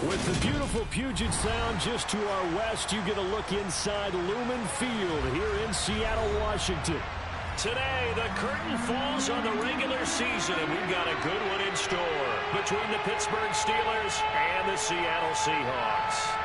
With the beautiful Puget Sound just to our west, you get a look inside Lumen Field here in Seattle, Washington. Today, the curtain falls on the regular season, and we've got a good one in store between the Pittsburgh Steelers and the Seattle Seahawks.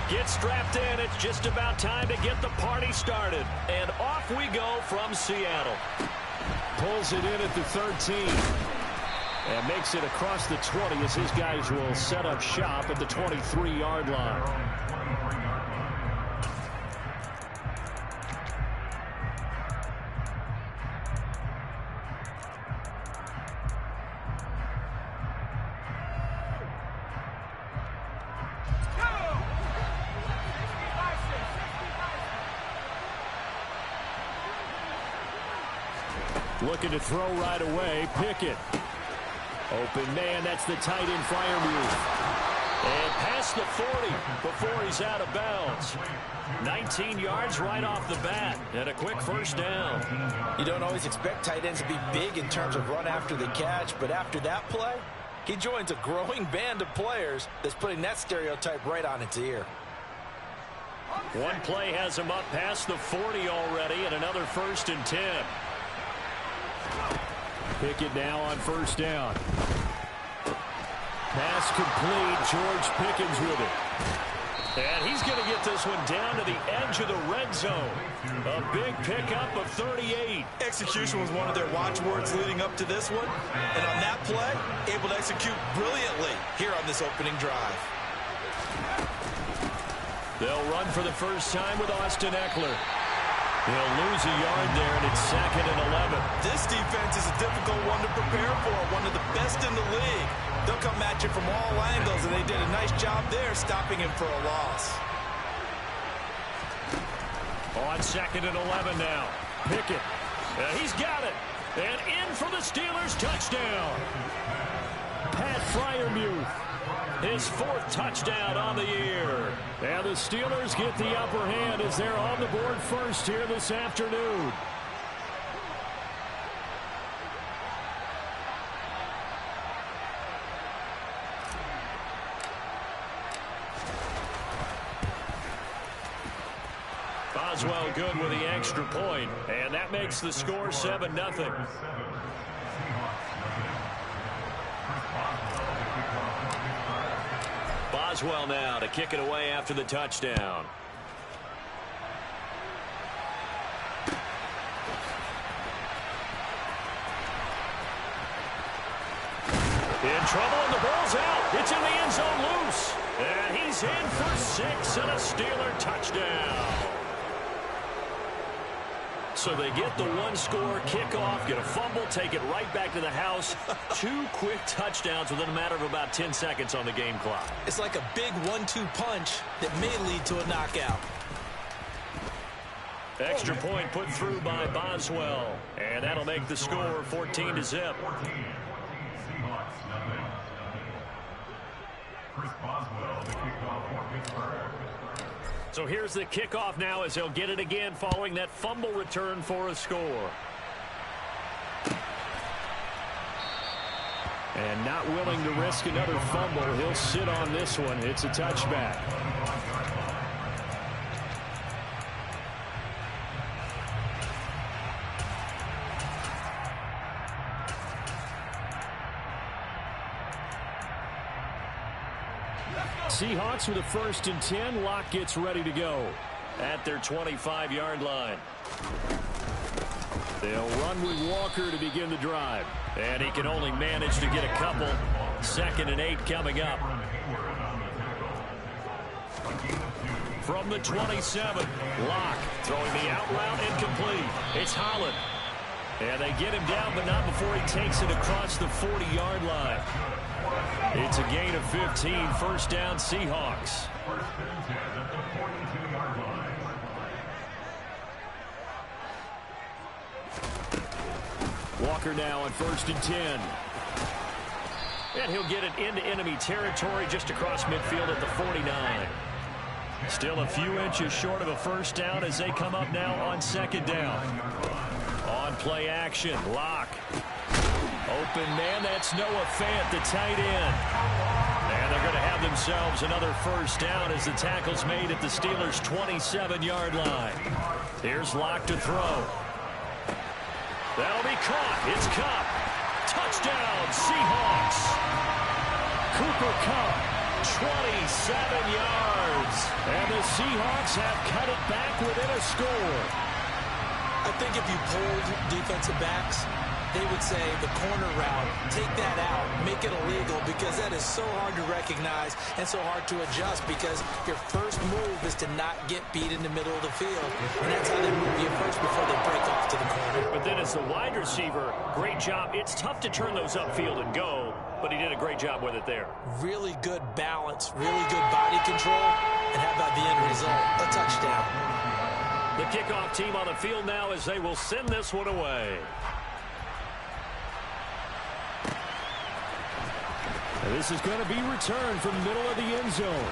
Get strapped in. It's just about time to get the party started. And off we go from Seattle. Pulls it in at the 13. And makes it across the 20 as his guys will set up shop at the 23-yard line. Looking to throw right away. Pickett. Open man. That's the tight end, Freiermuth. And past the 40 before he's out of bounds. 19 yards right off the bat. And a quick first down. You don't always expect tight ends to be big in terms of run after the catch, but after that play, he joins a growing band of players that's putting that stereotype right on its ear. One play has him up past the 40 already, and another 1st and 10. Pickett now on first down. Pass complete. George Pickens with it. And he's going to get this one down to the edge of the red zone. A big pickup of 38. Execution was one of their watchwords leading up to this one. And on that play, able to execute brilliantly here on this opening drive. They'll run for the first time with Austin Eckler. He'll lose a yard there, and it's 2nd and 11. This defense is a difficult one to prepare for, one of the best in the league. They'll come at you from all angles, and they did a nice job there stopping him for a loss. On 2nd and 11 now. Pickett. He's got it. And in for the Steelers touchdown. Pat Freiermuth. His 4th touchdown on the year. And the Steelers get the upper hand as they're on the board first here this afternoon. Boswell good with the extra point, and that makes the score 7-0. Boswell now to kick it away after the touchdown. In trouble, and the ball's out. It's in the end zone loose. And he's in for 6 and a Steeler touchdown. So they get the one-score kickoff, get a fumble, take it right back to the house. 2 quick touchdowns within a matter of about 10 seconds on the game clock. It's like a big 1-2 punch that may lead to a knockout. Extra point put through by Boswell. And that'll make the score 14-0. So here's the kickoff now as he'll get it again following that fumble return for a score. And not willing to risk another fumble. He'll sit on this one. It's a touchback. Seahawks with a 1st and 10. Locke gets ready to go at their 25-yard line. They'll run with Walker to begin the drive. And he can only manage to get a couple. 2nd and 8 coming up. From the 27, Locke throwing the out route incomplete. It's Holland. And they get him down, but not before he takes it across the 40-yard line. It's a gain of 15, 1st down Seahawks. Walker now on 1st and 10. And he'll get it into enemy territory just across midfield at the 49. Still a few inches short of a first down as they come up now on second down. On play action, Locke. Open man, that's Noah Fant, the tight end. And they're going to have themselves another first down as the tackle's made at the Steelers' 27-yard line. Here's Locke to throw. That'll be caught. It's Kupp. Touchdown, Seahawks. Cooper Kupp, 27 yards. And the Seahawks have cut it back within a score. I think if you polled defensive backs, they would say the corner route, take that out, make it illegal, because that is so hard to recognize and so hard to adjust, because your first move is to not get beat in the middle of the field. And that's how they move you first before they break off to the corner. But then as the wide receiver, great job. It's tough to turn those upfield and go, but he did a great job with it there. Really good balance, really good body control, and how about the end result? A touchdown. The kickoff team on the field now as they will send this one away. And this is going to be returned from the middle of the end zone.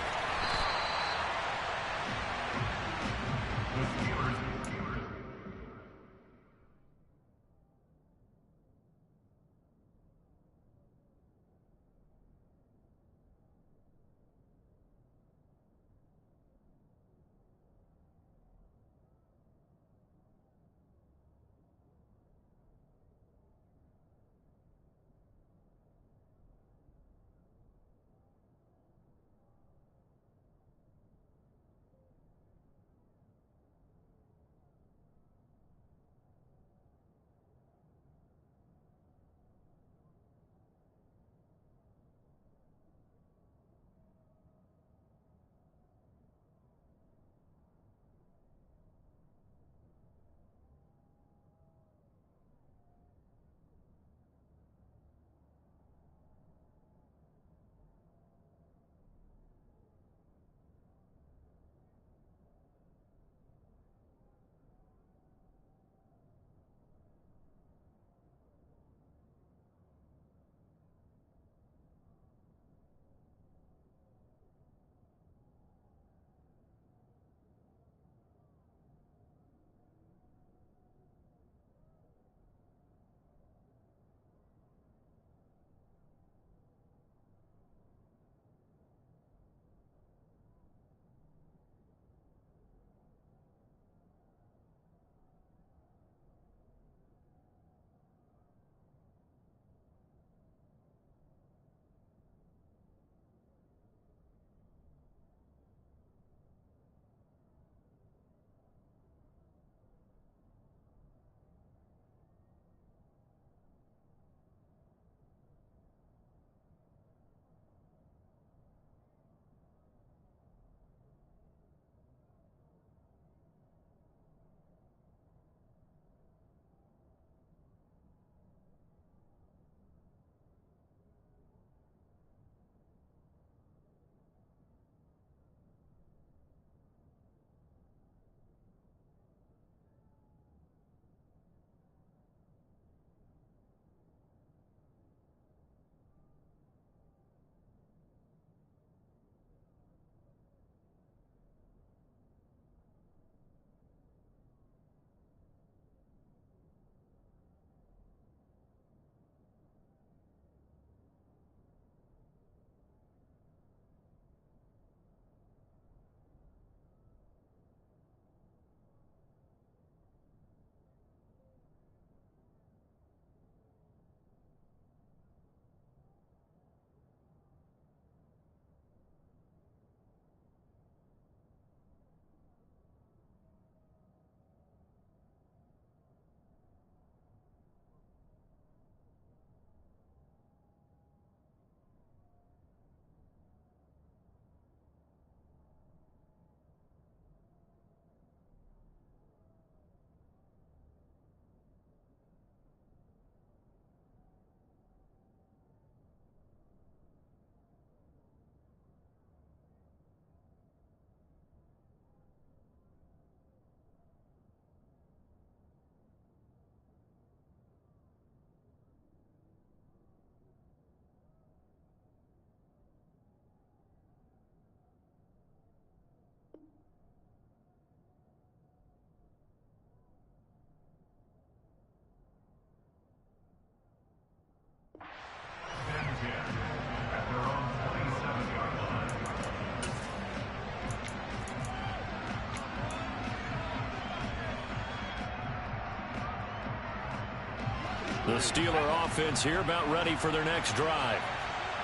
The Steeler offense here about ready for their next drive.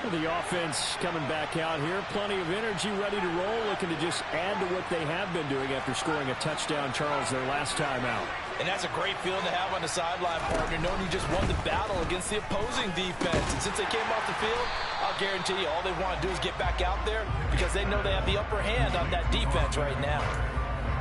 The offense coming back out here. Plenty of energy, ready to roll, looking to just add to what they have been doing after scoring a touchdown, Charles, their last time out. And that's a great feeling to have on the sideline, partner, knowing you just won the battle against the opposing defense. And since they came off the field, I'll guarantee you all they want to do is get back out there because they know they have the upper hand on that defense right now.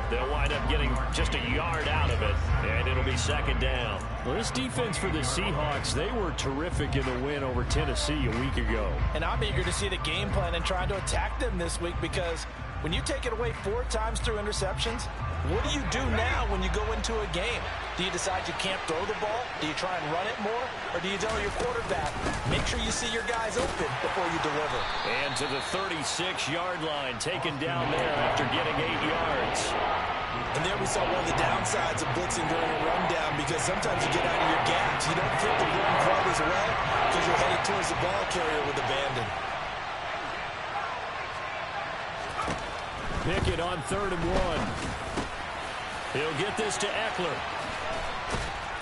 They'll wind up getting just a yard out of it, and it'll be second down. Well, this defense for the Seahawks, they were terrific in the win over Tennessee a week ago. And I'm eager to see the game plan and trying to attack them this week because when you take it away 4 times through interceptions, what do you do now when you go into a game? Do you decide you can't throw the ball? Do you try and run it more? Or do you tell your quarterback, make sure you see your guys open before you deliver? And to the 36-yard line, taken down there after getting 8 yards. And there we saw one of the downsides of blitzing during a rundown because sometimes you get out of your gaps. You don't fit the run quite as well because you're headed towards the ball carrier with abandon. Pickett on 3rd and 1. He'll get this to Eckler.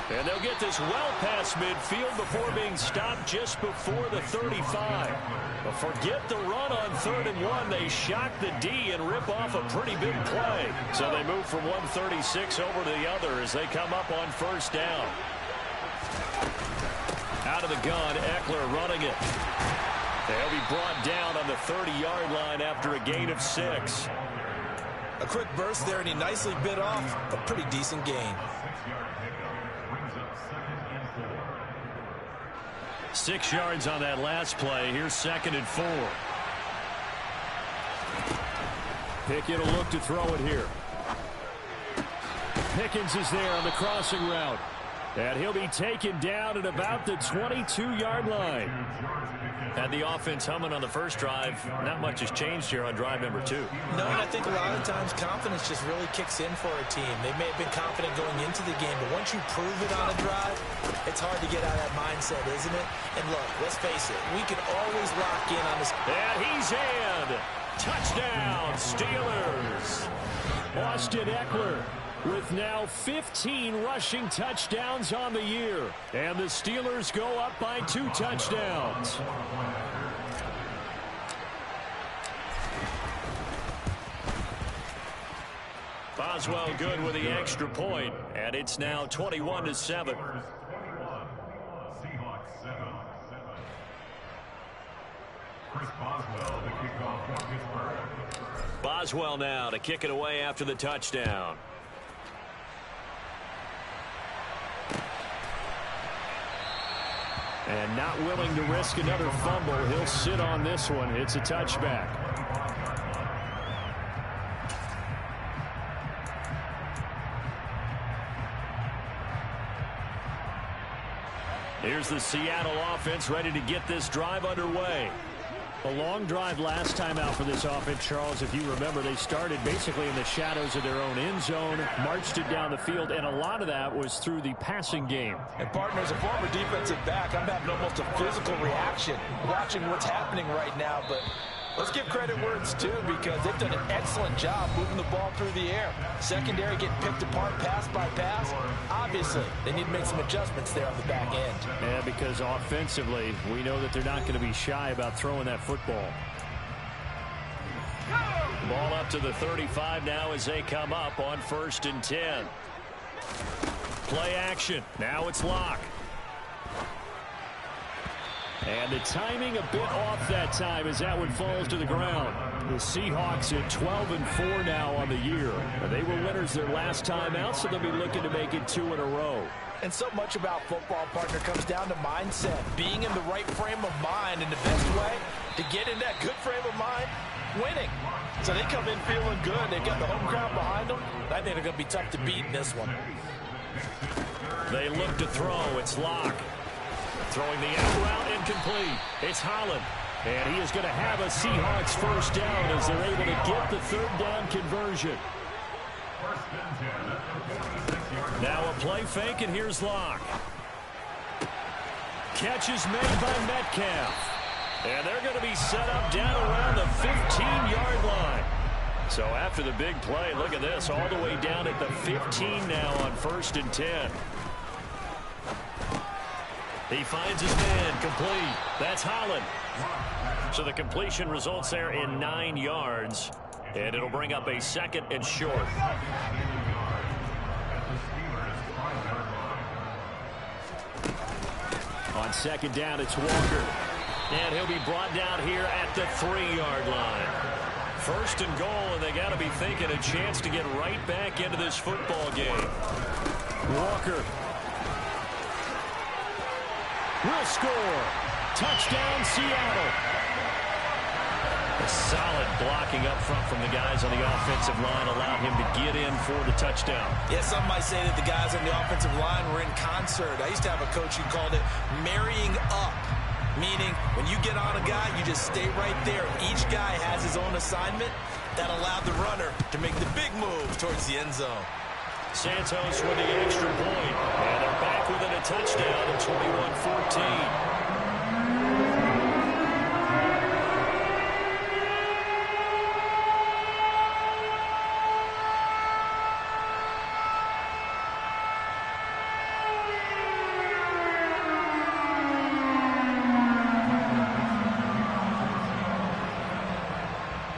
And they'll get this well past midfield before being stopped just before the 35. But forget the run on 3rd and 1. They shock the D and rip off a pretty big play. So they move from 136 over to the other as they come up on 1st down. Out of the gun, Eckler running it. They'll be brought down on the 30-yard line after a gain of 6. A quick burst there, and he nicely bit off a pretty decent gain. 6 yards on that last play. Here's 2nd and 4. Pickett will look to throw it here. Pickens is there on the crossing route. And he'll be taken down at about the 22-yard line. Had the offense humming on the first drive. Not much has changed here on drive number 2. No, and I think a lot of times confidence just really kicks in for a team. They may have been confident going into the game, but once you prove it on a drive, it's hard to get out of that mindset, isn't it? And look, let's face it, we can always lock in on this. And he's in. Touchdown, Steelers. Austin Eckler with now 15 rushing touchdowns on the year. And the Steelers go up by 2 touchdowns. Boswell good with the extra point, and it's now 21-7. Boswell now to kick it away after the touchdown. And not willing to risk another fumble. He'll sit on this one. It's a touchback. Here's the Seattle offense ready to get this drive underway. A long drive last time out for this offense, Charles. If you remember, they started basically in the shadows of their own end zone, marched it down the field, and a lot of that was through the passing game. And partner, as a former defensive back, I'm having almost a physical reaction watching what's happening right now. But let's give credit where it's due because they've done an excellent job moving the ball through the air. Secondary getting picked apart pass by pass. Obviously, they need to make some adjustments there on the back end. Yeah, because offensively, we know that they're not going to be shy about throwing that football. Ball up to the 35 now as they come up on 1st and 10. Play action. Now it's Locke. And the timing a bit off that time as that one falls to the ground. The Seahawks at 12-4 now on the year. They were winners their last time out, so they'll be looking to make it 2 in a row. And so much about football, partner, comes down to mindset. Being in the right frame of mind, and the best way to get in that good frame of mind, winning. So they come in feeling good. They've got the home crowd behind them. I think they're going to be tough to beat in this one. They look to throw. It's Locke. Throwing the out route incomplete. It's Holland. And he is going to have a Seahawks first down as they're able to get the 3rd down conversion. Now a play fake, and here's Locke. Catch is made by Metcalf. And they're going to be set up down around the 15-yard line. So after the big play, look at this, all the way down at the 15 now on 1st and 10. He finds his man, complete. That's Holland. So the completion results there in 9 yards, and it'll bring up a 2nd and short. On 2nd down, it's Walker. And he'll be brought down here at the 3-yard line. 1st and goal, and they got to be thinking a chance to get right back into this football game. Walker will score. Touchdown, Seattle. A solid blocking up front from the guys on the offensive line allowed him to get in for the touchdown. Yeah, some might say that the guys on the offensive line were in concert. I used to have a coach who called it marrying up, meaning when you get on a guy, you just stay right there. Each guy has his own assignment. That allowed the runner to make the big move towards the end zone. Santos with the extra point, and they're back within a touchdown at 21-14.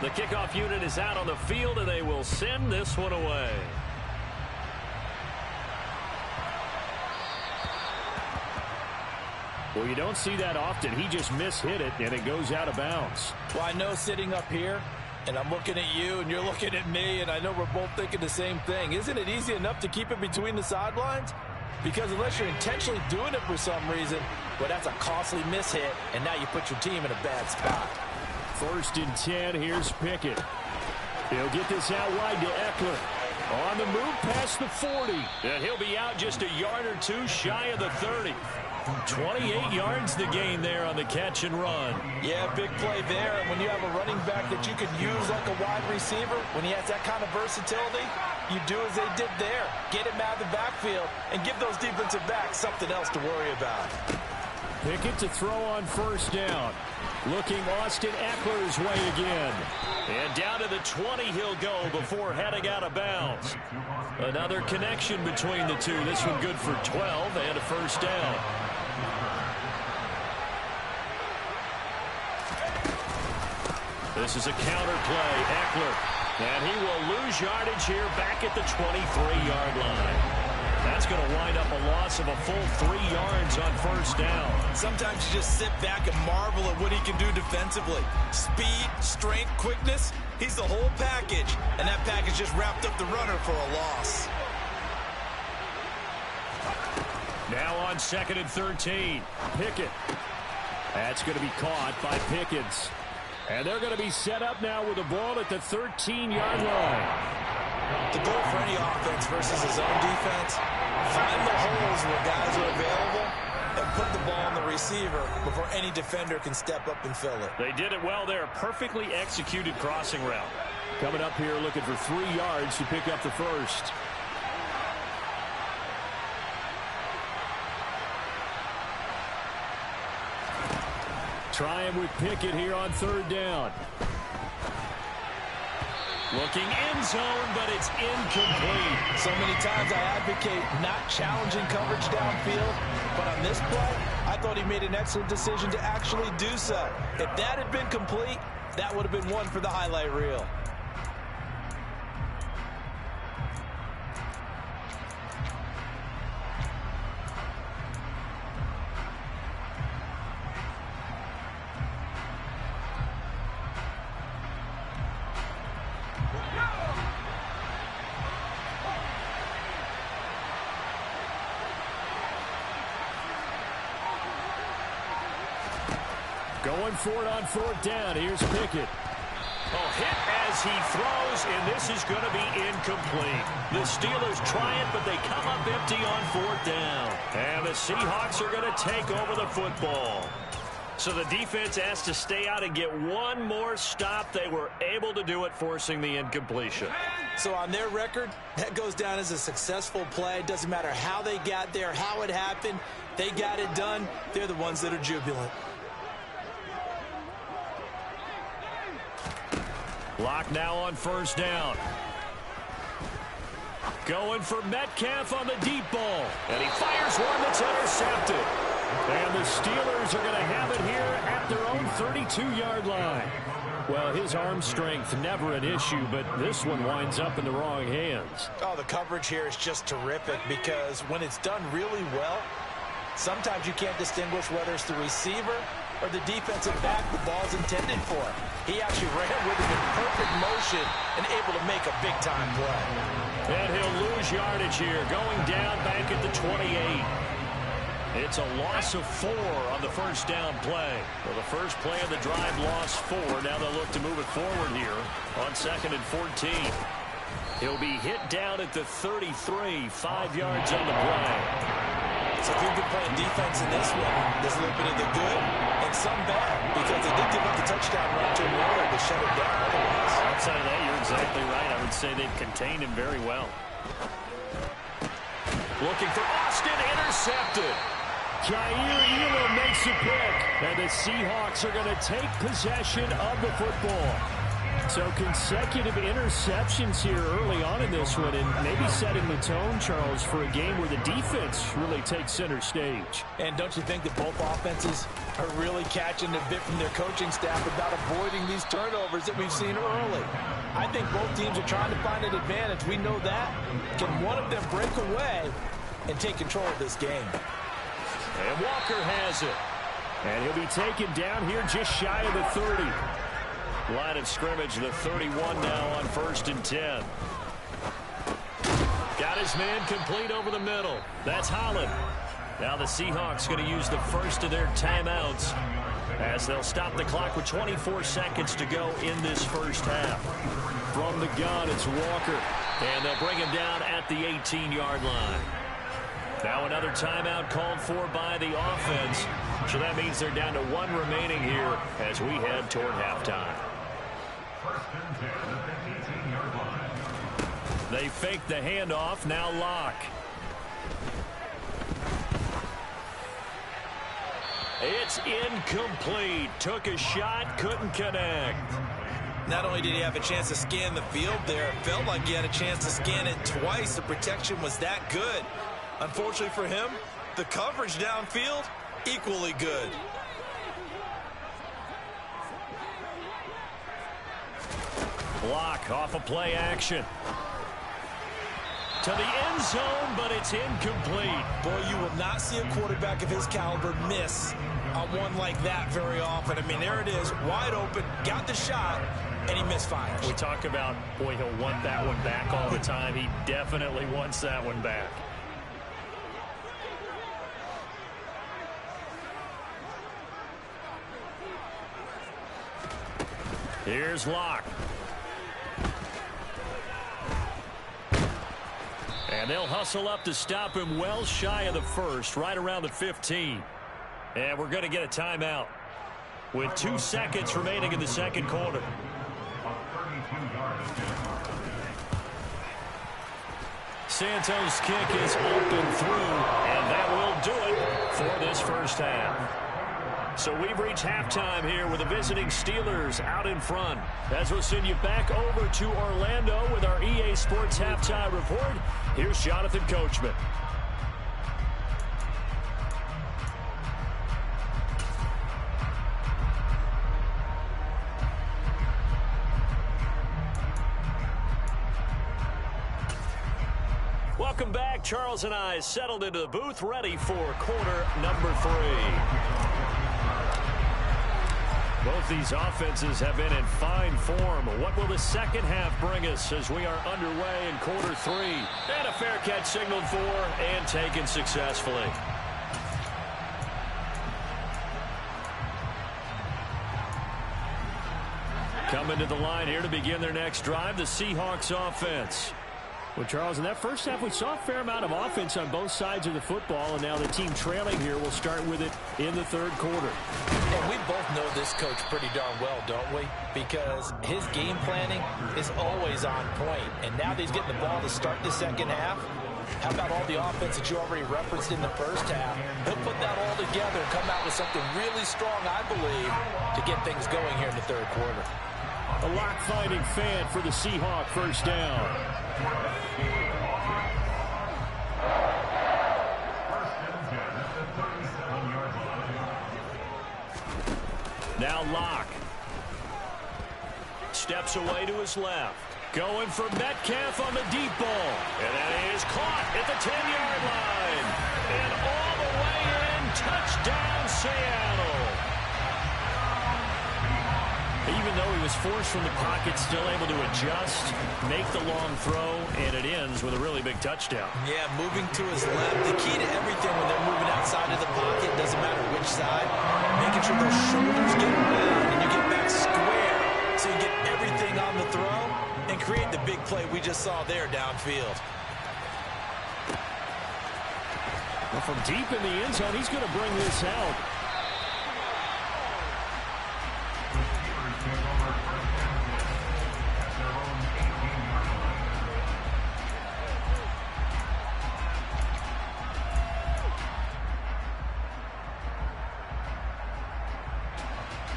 The kickoff unit is out on the field, and they will send this one away. Well, you don't see that often. He just mishit it, and it goes out of bounds. Well, I know sitting up here, and I'm looking at you, and you're looking at me, and I know we're both thinking the same thing. Isn't it easy enough to keep it between the sidelines? Because unless you're intentionally doing it for some reason, well, that's a costly mishit, and now you put your team in a bad spot. 1st and 10, here's Pickett. He'll get this out wide to Eckler. On the move past the 40. And he'll be out just a yard or two shy of the 30. 28 yards the gain there on the catch and run. Yeah, big play there. And when you have a running back that you could use like a wide receiver, when he has that kind of versatility, you do as they did there. Get him out of the backfield and give those defensive backs something else to worry about. Pickett to throw on 1st down. Looking Austin Eckler's way again. And down to the 20 he'll go before heading out of bounds. Another connection between the two. This one good for 12 and a 1st down. This is a counter play. Eckler. And he will lose yardage here back at the 23-yard line. That's going to wind up a loss of a full 3 yards on 1st down. Sometimes you just sit back and marvel at what he can do defensively. Speed, strength, quickness, he's the whole package. And that package just wrapped up the runner for a loss. Now on 2nd and 13, Pickett. That's going to be caught by Pickens. And they're going to be set up now with the ball at the 13-yard line. The goal for any offense versus his own defense, find the holes where guys are available and put the ball on the receiver before any defender can step up and fill it. They did it well there. Perfectly executed crossing route. Coming up here looking for 3 yards to pick up the 1st. Trying with Pickett here on 3rd down. Looking end zone, but it's incomplete. So many times I advocate not challenging coverage downfield, but on this play, I thought he made an excellent decision to actually do so. If that had been complete, that would have been one for the highlight reel. Going for it on 4th down. Here's Pickett. Oh, hit as he throws, and this is going to be incomplete. The Steelers try it, but they come up empty on 4th down. And the Seahawks are going to take over the football. So the defense has to stay out and get one more stop. They were able to do it, forcing the incompletion. So on their record, that goes down as a successful play. Doesn't matter how they got there, how it happened. They got it done. They're the ones that are jubilant. Lock now on 1st down. Going for Metcalf on the deep ball. And he fires one that's intercepted. And the Steelers are going to have it here at their own 32-yard line. Well, his arm strength, never an issue, but this one winds up in the wrong hands. Oh, the coverage here is just terrific because when it's done really well, sometimes you can't distinguish whether it's the receiver or the defensive back the ball's intended for. He actually ran with it in perfect motion and able to make a big-time play. And he'll lose yardage here, going down back at the 28. It's a loss of 4 on the first down play. Well, the first play of the drive lost 4. Now they'll look to move it forward here on 2nd and 14. He'll be hit down at the 33, 5 yards on the play. So if you're good playing defense in this one, there's a little bit of the good and some bad because they did give up the touchdown run to him earlier to shut it down otherwise. Outside of that, you're exactly right. I would say they've contained him very well. Looking for Austin, intercepted. Jair Elam makes a pick, and the Seahawks are going to take possession of the football. So consecutive interceptions here early on in this one, and maybe setting the tone, Charles, for a game where the defense really takes center stage. And don't you think that both offenses are really catching a bit from their coaching staff about avoiding these turnovers that we've seen early? I think both teams are trying to find an advantage. We know that. Can one of them break away and take control of this game? And Walker has it. And he'll be taken down here just shy of the 30. Line of scrimmage, the 31 now on 1st and 10. Got his man complete over the middle. That's Holland. Now the Seahawks going to use the first of their timeouts as they'll stop the clock with 24 seconds to go in this first half. From the gun, it's Walker. And they'll bring him down at the 18-yard line. Now another timeout called for by the offense. So that means they're down to 1 remaining here as we head toward halftime. They fake the handoff. Now Locke. It's incomplete. Took a shot, couldn't connect. Not only did he have a chance to scan the field there, it felt like he had a chance to scan it twice. The protection was that good. Unfortunately for him, the coverage downfield, equally good. Block off a play action. To the end zone, but it's incomplete. Boy, you will not see a quarterback of his caliber miss on one like that very often. I mean, there it is, wide open, got the shot, and he misfires. We talk about, boy, he'll want that one back all the time. He definitely wants that one back. Here's Locke. And they'll hustle up to stop him well shy of the first, right around the 15. And we're going to get a timeout with 2 seconds remaining in the second quarter. Santos' kick is up and through, and that will do it for this first half. So we've reached halftime here with the visiting Steelers out in front. As we'll send you back over to Orlando with our EA Sports Halftime Report, here's Jonathan Coachman. Welcome back. Charles and I settled into the booth, ready for quarter number 3. Both these offenses have been in fine form. What will the second half bring us as we are underway in quarter 3? And a fair catch signaled for and taken successfully. Coming to the line here to begin their next drive, the Seahawks offense. Well, Charles, in that first half, we saw a fair amount of offense on both sides of the football, and now the team trailing here will start with it in the third quarter. And we both know this coach pretty darn well, don't we? Because his game planning is always on point. And now that he's getting the ball to start the second half, how about all the offense that you already referenced in the first half? He'll put that all together and come out with something really strong, I believe, to get things going here in the third quarter. A lock-finding fan for the Seahawk first down. Now Locke. Steps away to his left. Going for Metcalf on the deep ball. And that is caught at the 10-yard line. And all the way in, touchdown Seattle. Even though he was forced from the pocket, still able to adjust, make the long throw, and it ends with a really big touchdown. Yeah, moving to his left. The key to everything when they're moving outside of the pocket, doesn't matter which side, making sure those shoulders get around and you get back square so you get everything on the throw and create the big play we just saw there downfield. Well, from deep in the end zone, he's going to bring this out.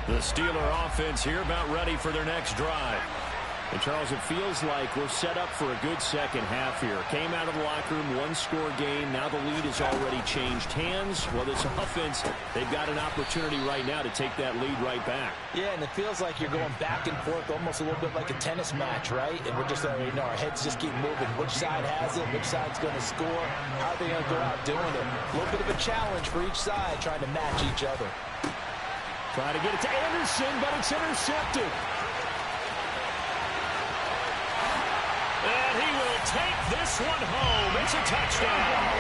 The Steeler offense here about ready for their next drive. And, Charles, it feels like we're set up for a good second half here. Came out of the locker room, one-score game. Now the lead has already changed hands. Well, this offense, they've got an opportunity right now to take that lead right back. Yeah, and it feels like you're going back and forth almost a little bit like a tennis match, right? And we're just already know our heads just keep moving. Which side has it? Which side's going to score? How are they going to go out doing it? A little bit of a challenge for each side trying to match each other. Try to get it to Anderson, but it's intercepted. And he will take this one home. It's a touchdown.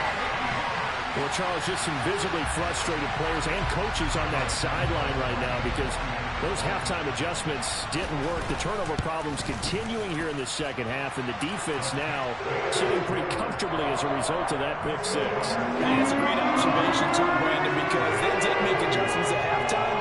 Well, Charles, just some visibly frustrated players and coaches on that sideline right now because those halftime adjustments didn't work. The turnover problems continuing here in the second half, and the defense now sitting pretty comfortably as a result of that pick six. That's a great observation, too, Brandon, because they did make adjustments at halftime.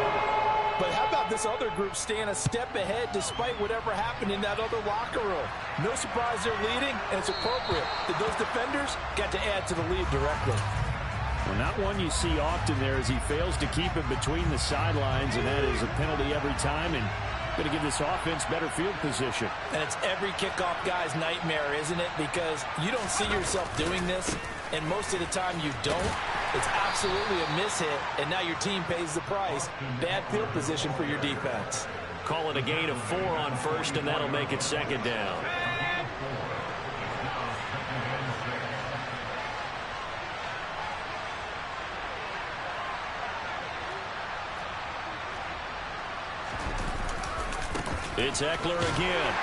But how about this other group staying a step ahead despite whatever happened in that other locker room? No surprise they're leading, and it's appropriate that those defenders got to add to the lead directly. Well, not one you see often there as he fails to keep it between the sidelines, and that is a penalty every time, and going to give this offense better field position. And it's every kickoff guy's nightmare, isn't it? Because you don't see yourself doing this, and most of the time you don't. It's absolutely a mishit, and now your team pays the price. Bad field position for your defense. Call it a gain of 4 on first, and that'll make it second down. It's Eckler again.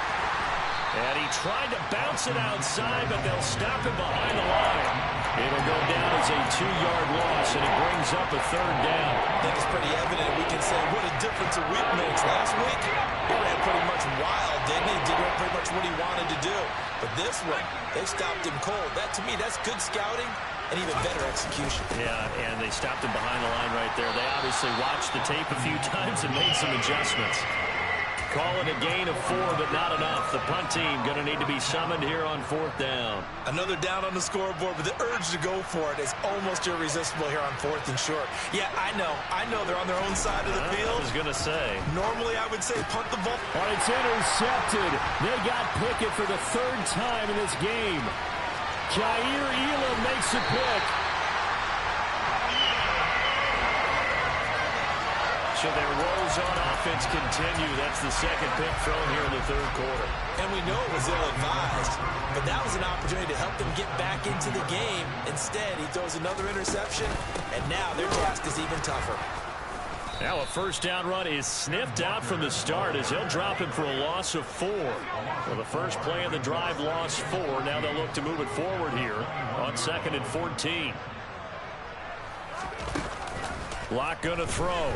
And he tried to bounce it outside, but they'll stop him behind the line. It'll go down as a 2-yard loss, and it brings up a third down. I think it's pretty evident. We can say what a difference a week makes. Last week, he ran pretty much wild, didn't he? Did pretty much what he wanted to do. But this one, they stopped him cold. That, to me, that's good scouting and even better execution. Yeah, and they stopped him behind the line right there. They obviously watched the tape a few times and made some adjustments. Call it a gain of 4, but not enough. The punt team going to need to be summoned here on 4th down. Another down on the scoreboard, but the urge to go for it is almost irresistible here on 4th and short. Yeah, I know they're on their own side of the field. I was going to say. Normally, I would say punt the ball. Oh, it's intercepted. They got Pickett for the 3rd time in this game. Jair Elam makes the pick. So their woes on offense continue. That's the second pick thrown here in the 3rd quarter. And we know it was ill-advised, but that was an opportunity to help them get back into the game. Instead, he throws another interception, and now their task is even tougher. Now a first down run is sniffed out from the start as he'll drop him for a loss of 4. Well, the first play of the drive lost 4. Now they'll look to move it forward here on 2nd and 14. Locke going to throw.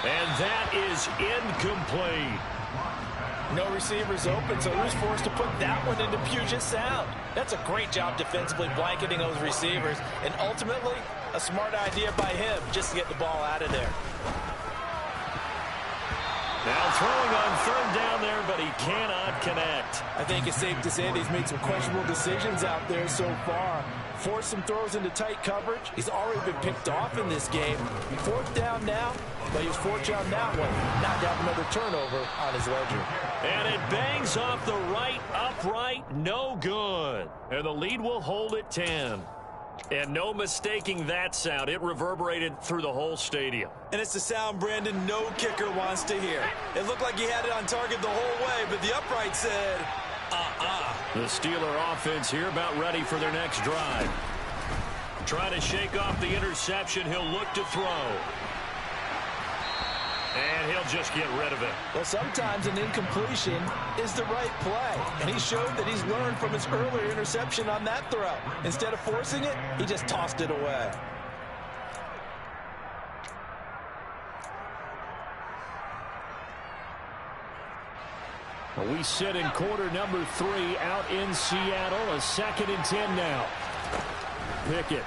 And that is incomplete. No receivers open, so who's forced to put that one into Puget Sound? That's a great job defensively blanketing those receivers, and ultimately, a smart idea by him just to get the ball out of there. Now throwing on 3rd down there, but he cannot connect. I think it's safe to say that he's made some questionable decisions out there so far. Forced some throws into tight coverage. He's already been picked off in this game. 4th down now, but he was fortunate on that one. Not to have another turnover on his ledger. And it bangs off the right upright. No good. And the lead will hold at 10. And no mistaking that sound. It reverberated through the whole stadium. And it's the sound, Brandon, no kicker wants to hear. It looked like he had it on target the whole way, but the upright said, The Steeler offense here about ready for their next drive. Trying to shake off the interception. He'll look to throw. And he'll just get rid of it. Well, sometimes an incompletion is the right play. And he showed that he's learned from his earlier interception on that throw. Instead of forcing it, he just tossed it away. Well, we sit in quarter number 3 out in Seattle. A 2nd and 10 now. Pickett.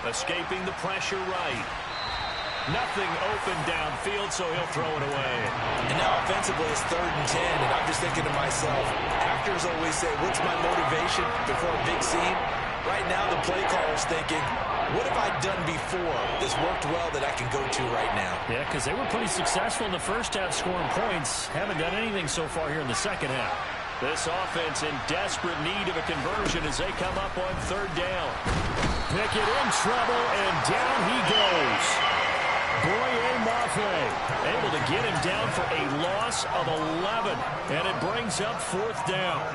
Escaping the pressure right. Nothing open downfield, so he'll throw it away. And now offensively it's 3rd and 10, and I'm just thinking to myself, actors always say, what's my motivation before a big scene? Right now the play caller's thinking, what have I done before that's worked well that I can go to right now? Yeah, because they were pretty successful in the first half scoring points. Haven't done anything so far here in the second half. This offense in desperate need of a conversion as they come up on 3rd down. Pickett in trouble, and down he goes. Boye Mafe able to get him down for a loss of 11, and it brings up 4th down.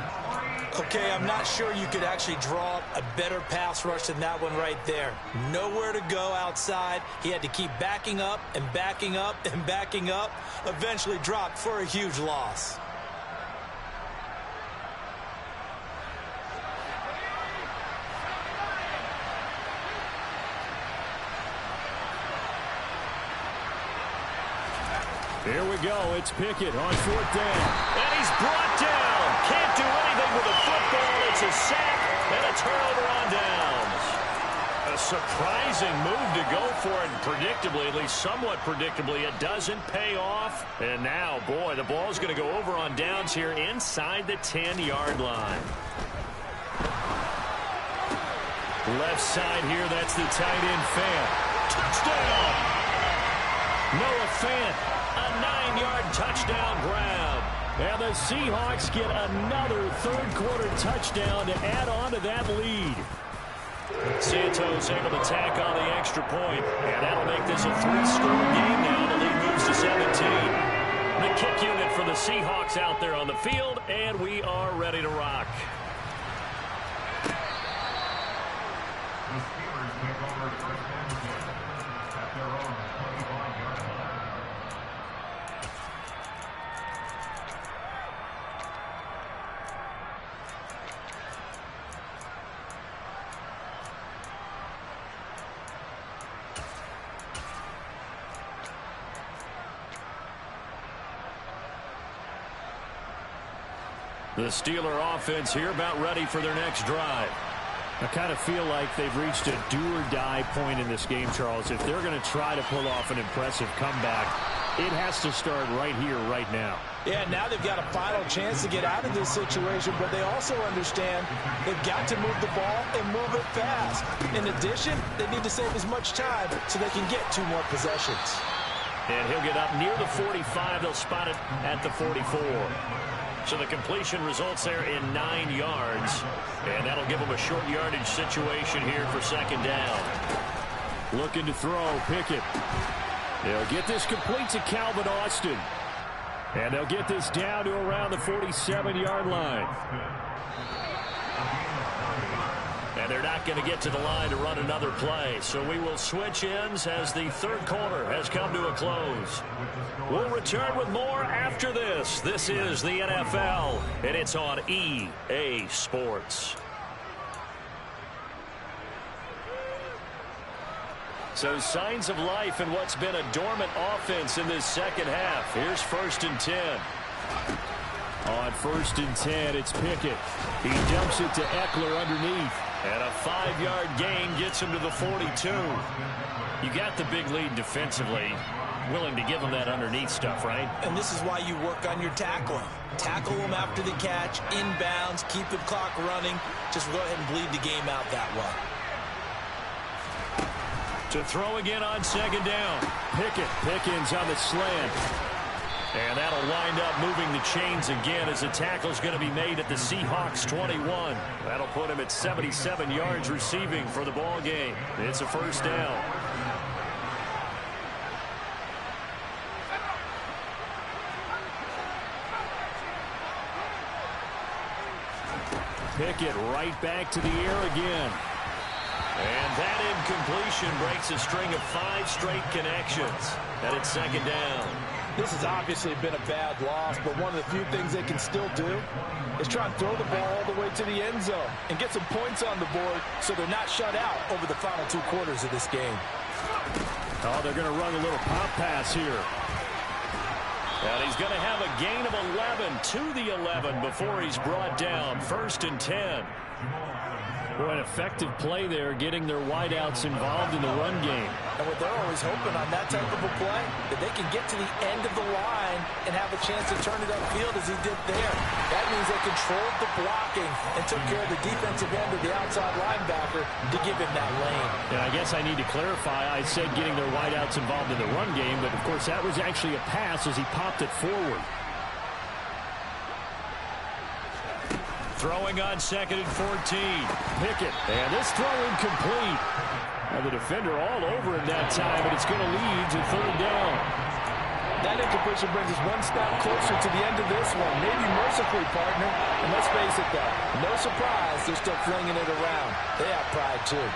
Okay, I'm not sure you could actually draw a better pass rush than that one right there. Nowhere to go outside. He had to keep backing up and backing up and backing up. Eventually dropped for a huge loss. Here we go. It's Pickett on 4th down. And he's brought down. Can't do anything with the football. It's a sack and a turnover on downs. A surprising move to go for it. Predictably, at least somewhat predictably, it doesn't pay off. And now, boy, the ball's going to go over on downs here inside the 10-yard line. Left side here, that's the tight end Fant. Touchdown! Noah Fant. A 9-yard touchdown grab. And the Seahawks get another 3rd quarter touchdown to add on to that lead. Santos able to tack on the extra point, and that'll make this a 3-score game now. The lead moves to 17. The kick unit for the Seahawks out there on the field, and we are ready to rock. The Steelers take over 1st and 10 at their own 25-yard line. The Steeler offense here about ready for their next drive. I kind of feel like they've reached a do-or-die point in this game, Charles. If they're going to try to pull off an impressive comeback, it has to start right here, right now. Yeah, now they've got a final chance to get out of this situation, but they also understand they've got to move the ball and move it fast. In addition, they need to save as much time so they can get 2 more possessions. And he'll get up near the 45. They'll spot it at the 44. So the completion results there in 9 yards. And that'll give them a short yardage situation here for 2nd down. Looking to throw, Pickett. They'll get this complete to Calvin Austin. And they'll get this down to around the 47-yard line. And they're not going to get to the line to run another play. So we will switch ends as the 3rd quarter has come to a close. We'll return with more after this. This is the NFL, and it's on EA Sports. So signs of life in what's been a dormant offense in this 2nd half. Here's 1st and 10. On 1st and 10, it's Pickett. He dumps it to Eckler underneath. And a 5-yard gain gets him to the 42. You got the big lead defensively. Willing to give them that underneath stuff, right? And this is why you work on your tackling. Tackle them after the catch, inbounds, keep the clock running. Just go ahead and bleed the game out that way. To throw again on 2nd down. Pickens on the slant. And that'll wind up moving the chains again as the tackle's going to be made at the Seahawks 21. That'll put him at 77 yards receiving for the ball game. It's a first down. Pickett right back to the air again. And that incompletion breaks a string of 5 straight connections. And it's second down. This has obviously been a bad loss, but one of the few things they can still do is try and throw the ball all the way to the end zone and get some points on the board so they're not shut out over the final 2 quarters of this game. Oh, they're going to run a little pop pass here. And he's going to have a gain of 11 to the 11 before he's brought down. 1st and 10. Boy, an effective play there, getting their wideouts involved in the run game. And what they're always hoping on that type of a play, that they can get to the end of the line and have a chance to turn it upfield as he did there. That means they controlled the blocking and took care of the defensive end of the outside linebacker to give him that lane. And I guess I need to clarify, I said getting their wideouts involved in the run game, but of course that was actually a pass as he popped it forward. Throwing on 2nd and 14. Pickett, and this throw incomplete. And the defender all over him that time, but it's going to lead to 3rd down. That incompletion brings us one step closer to the end of this one. Maybe mercifully, partner. And let's face it, though, no surprise they're still flinging it around. They have pride, too.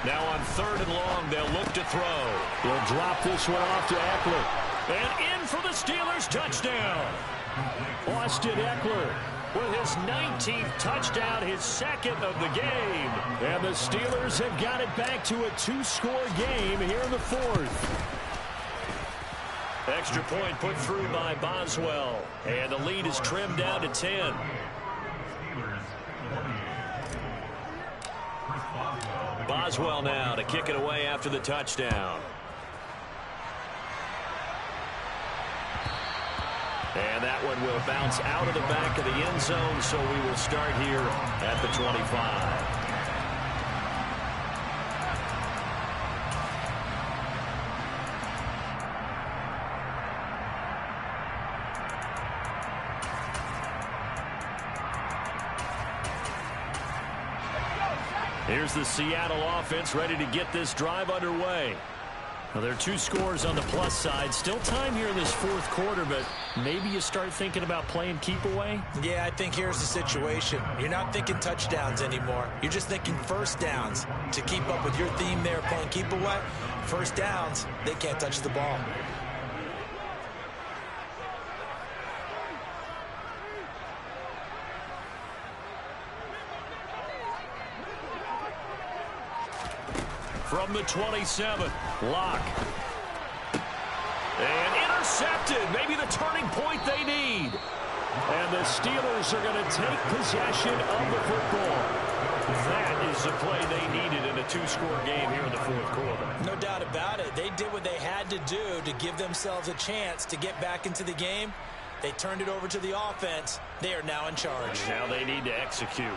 Now on 3rd and long, they'll look to throw. They'll drop this one off to Eckler. And in for the Steelers touchdown. Austin Eckler with his 19th touchdown, his 2nd of the game. And the Steelers have got it back to a 2-score game here in the 4th. Extra point put through by Boswell. And the lead is trimmed down to 10. Boswell now to kick it away after the touchdown. And that one will bounce out of the back of the end zone, so we will start here at the 25. Here's the Seattle offense ready to get this drive underway. Well, there are 2 scores on the plus side. Still time here in this 4th quarter, but maybe you start thinking about playing keep away? Yeah, I think here's the situation. You're not thinking touchdowns anymore. You're just thinking first downs. To keep up with your theme there, playing keep away, first downs, they can't touch the ball. From the 27, Locke. And intercepted. Maybe the turning point they need. And the Steelers are going to take possession of the football. That is the play they needed in a 2-score game here in the 4th quarter. No doubt about it. They did what they had to do to give themselves a chance to get back into the game. They turned it over to the offense. They are now in charge. Now they need to execute.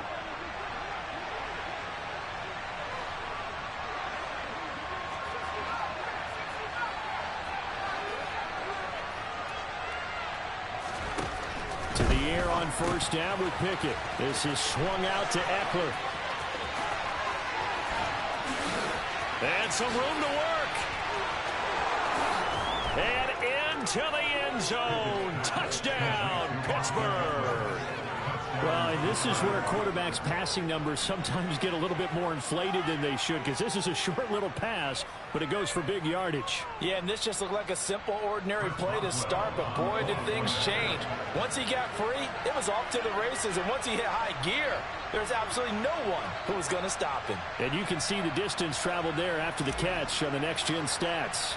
To the air on 1st down with Pickett. This is swung out to Eckler. And some room to work. And into the end zone. Touchdown, Pittsburgh. Well, and this is where quarterbacks' passing numbers sometimes get a little bit more inflated than they should, because this is a short little pass, but it goes for big yardage. Yeah, and this just looked like a simple, ordinary play to start, but boy, did things change. Once he got free, it was off to the races, and once he hit high gear, there's absolutely no one who was going to stop him. And you can see the distance traveled there after the catch on the next-gen stats.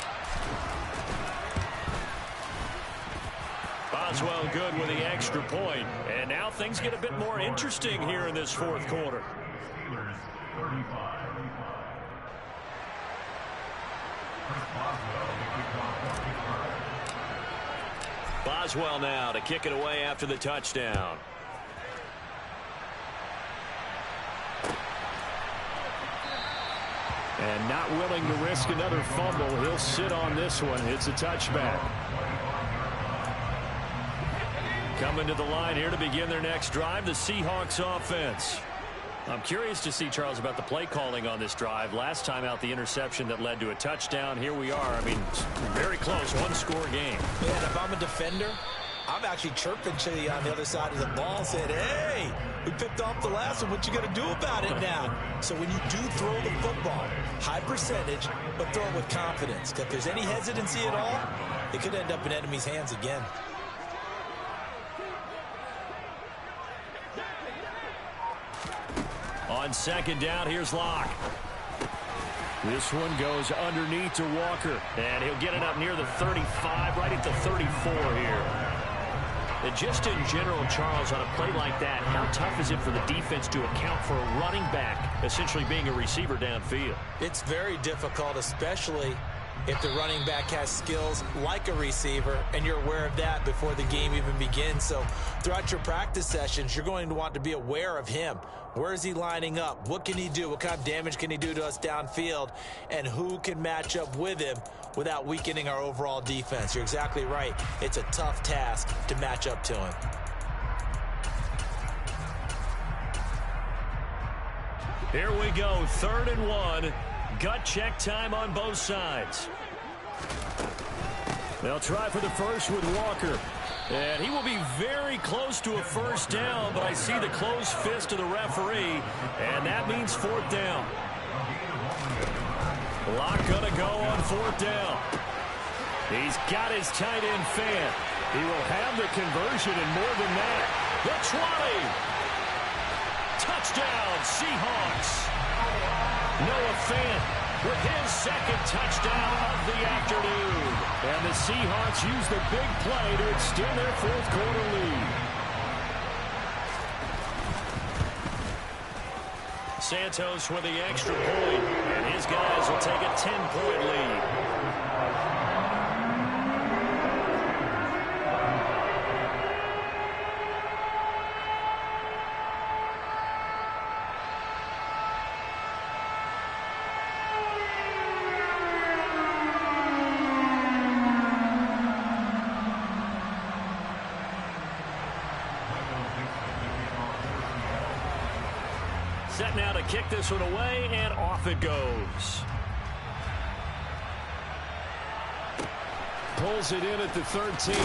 Boswell good with the extra point. And now things get a bit more interesting here in this 4th quarter. Boswell now to kick it away after the touchdown. And not willing to risk another fumble. He'll sit on this one. It's a touchback. Coming to the line here to begin their next drive, the Seahawks offense. I'm curious to see, Charles, about the play calling on this drive. Last time out, the interception that led to a touchdown. Here we are. I mean, very close, one-score game. Yeah, and if I'm a defender, I'm actually chirping to you on the other side of the ball, saying, hey, we picked off the last one. What you going to do about it now? So when you do throw the football, high percentage, but throw it with confidence. If there's any hesitancy at all, it could end up in enemy's hands again. On second down, here's Locke. This one goes underneath to Walker. And he'll get it up near the 35, right at the 34 here. And just in general, Charles, on a play like that, how tough is it for the defense to account for a running back essentially being a receiver downfield? It's very difficult, especially if the running back has skills like a receiver, and you're aware of that before the game even begins. So throughout your practice sessions, you're going to want to be aware of him. Where is he lining up? What can he do? What kind of damage can he do to us downfield? And who can match up with him without weakening our overall defense? You're exactly right. It's a tough task to match up to him. Here we go, 3rd and 1. Gut check time on both sides. They'll try for the first with Walker. And he will be very close to a first down, but I see the closed fist of the referee, and that means 4th down. Locke gonna go on 4th down. He's got his tight end fan. He will have the conversion and more than that. The 20. Touchdown, Seahawks. Noah Fant with his 2nd touchdown of the afternoon. And the Seahawks use the big play to extend their 4th quarter lead. Santos with the extra point, and his guys will take a 10-point lead. Set now to kick this one away, and off it goes. Pulls it in at the 13.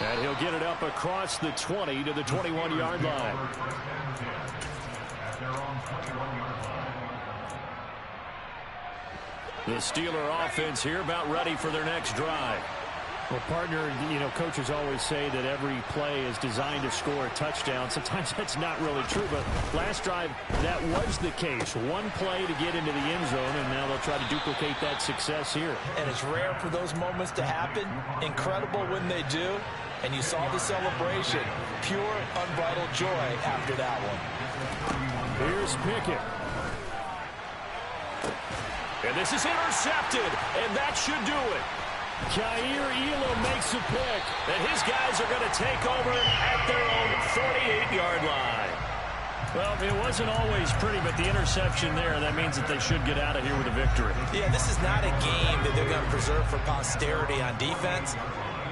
And he'll get it up across the 20 to the 21-yard line. The Steeler offense here about ready for their next drive. Well, partner, you know, coaches always say that every play is designed to score a touchdown. Sometimes that's not really true, but last drive, that was the case. One play to get into the end zone, and now they'll try to duplicate that success here. And it's rare for those moments to happen. Incredible when they do. And you saw the celebration. Pure, unbridled joy after that one. Here's Pickett. And this is intercepted, and that should do it. Kaiir Elam makes a pick, and his guys are going to take over at their own 48-yard line. Well, it wasn't always pretty, but the interception there, that means that they should get out of here with a victory. Yeah, this is not a game that they're going to preserve for posterity on defense,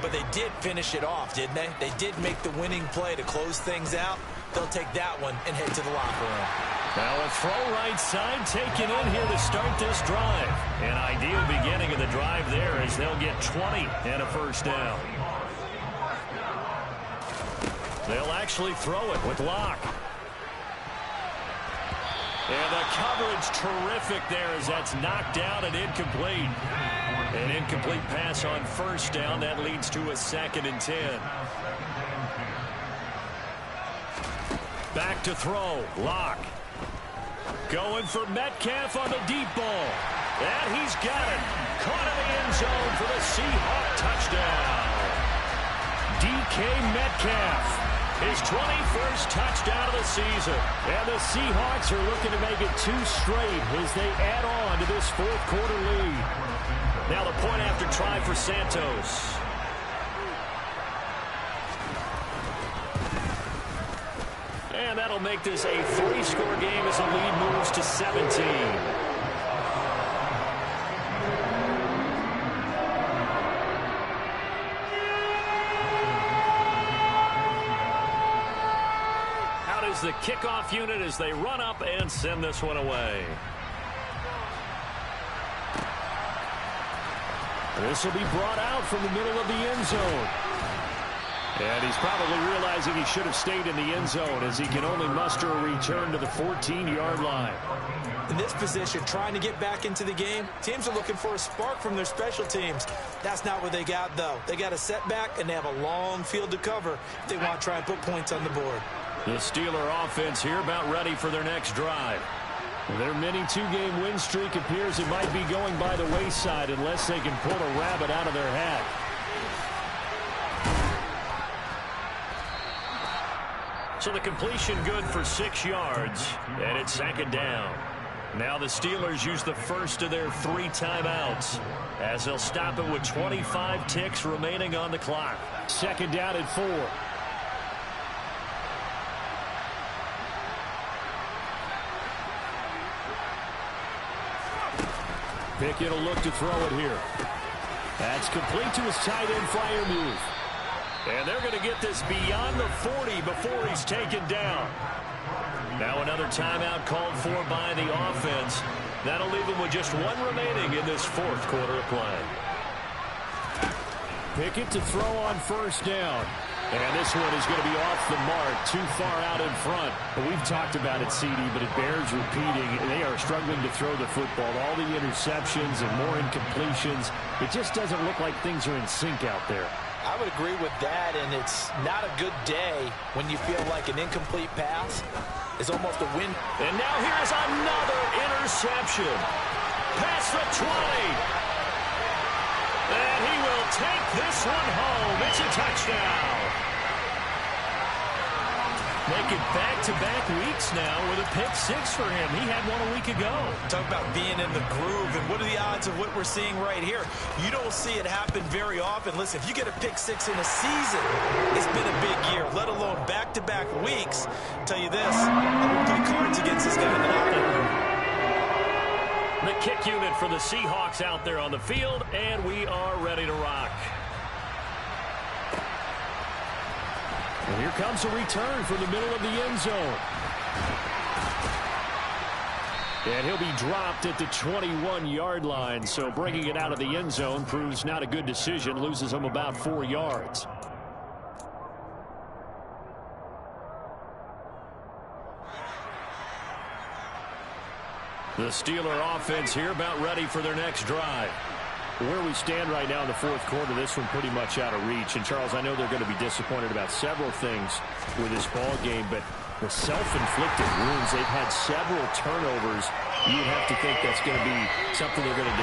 but they did finish it off, didn't they? They did make the winning play to close things out. They'll take that one and head to the locker room. Now a throw right side taken in here to start this drive. An ideal beginning of the drive there as they'll get 20 and a first down. They'll actually throw it with Locke. And the coverage terrific there as that's knocked down and incomplete. An incomplete pass on first down. That leads to a 2nd and 10. Back to throw. Locke. Going for Metcalf on the deep ball. And he's got it. Caught in the end zone for the Seahawk touchdown. DK Metcalf. His 21st touchdown of the season. And the Seahawks are looking to make it 2 straight as they add on to this 4th quarter lead. Now the point after try for Santos. And that'll make this a 3-score game as the lead moves to 17. is the kickoff unit as they run up and send this one away. This will be brought out from the middle of the end zone. And he's probably realizing he should have stayed in the end zone as he can only muster a return to the 14-yard line. In this position, trying to get back into the game, teams are looking for a spark from their special teams. That's not what they got, though. They got a setback, and they have a long field to cover if they want to try and put points on the board. The Steeler offense here about ready for their next drive. Their mini two-game win streak appears it might be going by the wayside unless they can pull a rabbit out of their hat. So the completion good for 6 yards, and it's second down. Now the Steelers use the first of their 3 timeouts as they'll stop it with 25 ticks remaining on the clock. Second down and 4. Pickett will look to throw it here. That's complete to his tight end Freiermuth. And they're going to get this beyond the 40 before he's taken down. Now another timeout called for by the offense. That'll leave them with just 1 remaining in this 4th quarter of play. Pickett to throw on first down. And this one is going to be off the mark, too far out in front. But we've talked about it, CD, but it bears repeating. They are struggling to throw the football. All the interceptions and more incompletions. It just doesn't look like things are in sync out there. I would agree with that, and it's not a good day when you feel like an incomplete pass is almost a win. And now here's another interception. Past the 20. And he will take this one home. It's a touchdown. Making back-to-back weeks now with a pick 6 for him. He had one a week ago. Talk about being in the groove, and what are the odds of what we're seeing right here? You don't see it happen very often. Listen, if you get a pick 6 in a season, it's been a big year, let alone back-to-back weeks. I'll tell you this, I would play cards against this guy in the locker room. The kick unit for the Seahawks out there on the field, and we are ready to rock. And here comes a return from the middle of the end zone. And he'll be dropped at the 21-yard line, so bringing it out of the end zone proves not a good decision, loses him about 4 yards. The Steeler offense here about ready for their next drive. Where we stand right now in the 4th quarter, this one pretty much out of reach. And, Charles, I know they're going to be disappointed about several things with this ball game, but the self-inflicted wounds, they've had several turnovers. You'd have to think that's going to be something they're going to